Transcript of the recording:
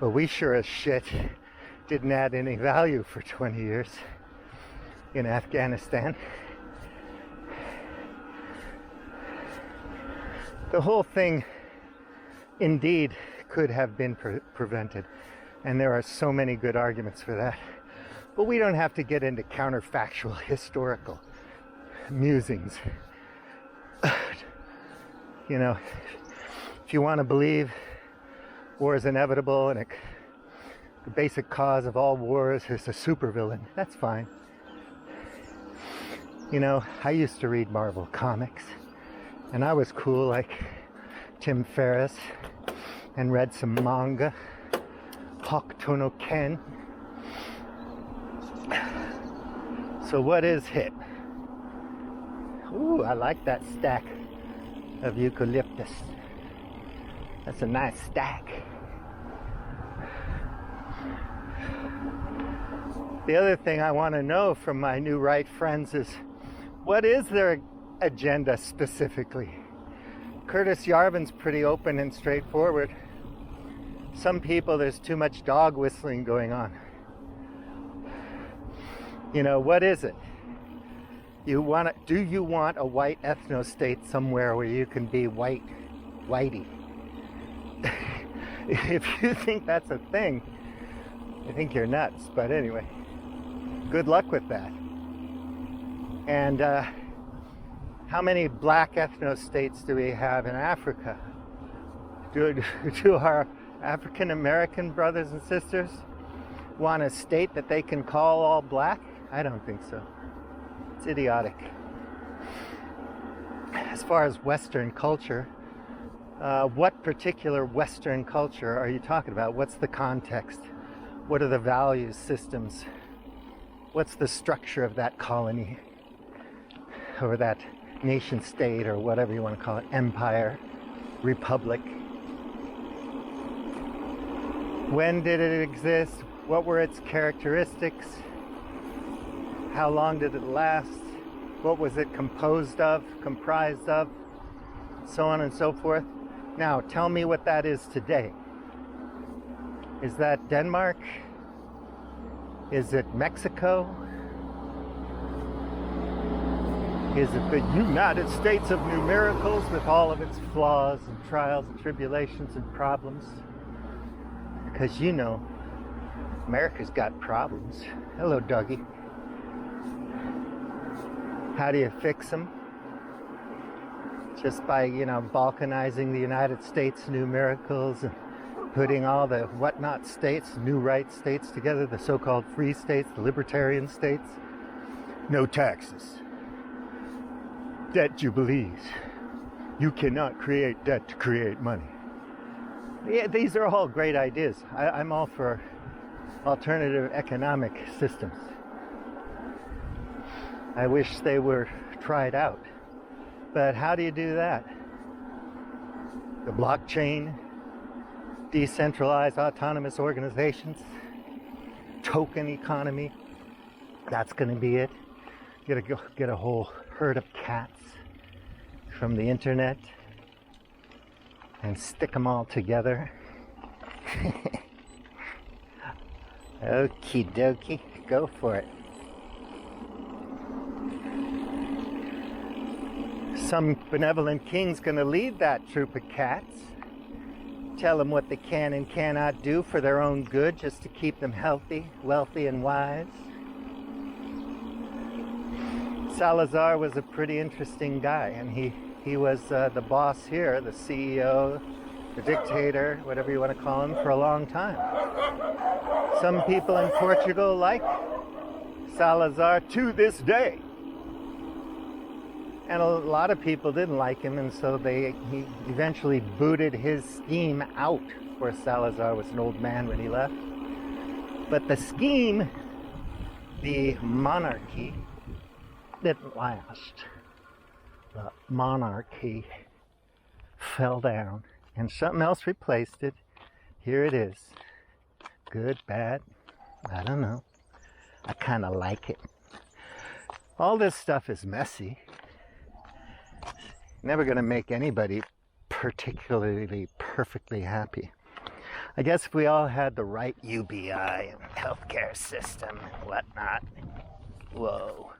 But we sure as shit didn't add any value for 20 years in Afghanistan. The whole thing indeed could have been prevented, and there are so many good arguments for that. But we don't have to get into counterfactual historical musings. You know, if you want to believe war is inevitable and the basic cause of all wars is a supervillain, that's fine. You know, I used to read Marvel comics, and I was cool like Tim Ferriss, and read some manga, Hokuto no Ken. So what is hit? Ooh, I like that stack of eucalyptus. That's a nice stack. The other thing I want to know from my new right friends is, what is their agenda specifically? Curtis Yarvin's pretty open and straightforward. Some people, there's too much dog whistling going on. You know, what is it? Do you want a white ethno-state somewhere where you can be whitey? If you think that's a thing, I think you're nuts. But anyway, good luck with that. And how many black ethno-states do we have in Africa? Do our African American brothers and sisters want a state that they can call all black? I don't think so. It's idiotic. As far as Western culture, what particular Western culture are you talking about? What's the context? What are the value systems? What's the structure of that colony? Or that nation state, or whatever you want to call it, empire, republic? When did it exist? What were its characteristics? How long did it last? What was it composed of, comprised of? So on and so forth. Now, tell me what that is today. Is that Denmark? Is it Mexico? Is it the United States of New Miracles with all of its flaws and trials and tribulations and problems? Because you know, America's got problems. Hello, Dougie. How do you fix them? Just by, balkanizing the United States New Miracles and putting all the whatnot states, new right states together, the so-called free states, the libertarian states. No taxes. Debt jubilees. You cannot create debt to create money. Yeah, these are all great ideas. I'm all for alternative economic systems. I wish they were tried out. But how do you do that? The blockchain, decentralized autonomous organizations, token economy, that's going to be it. You gotta go get a whole herd of cats from the internet and stick them all together. Okie dokie, go for it. Some benevolent king's gonna lead that troop of cats, tell them what they can and cannot do for their own good, just to keep them healthy, wealthy, and wise. Salazar was a pretty interesting guy, and he was the boss here, the CEO, the dictator, whatever you want to call him, for a long time. Some people in Portugal like Salazar to this day. And a lot of people didn't like him, and so he eventually booted his scheme out. Of course, Salazar was an old man when he left. But the scheme, the monarchy, didn't last. The monarchy fell down, and something else replaced it. Here it is. Good, bad, I don't know. I kind of like it. All this stuff is messy. Never going to make anybody particularly perfectly happy. I guess if we all had the right UBI and healthcare system and whatnot. Whoa.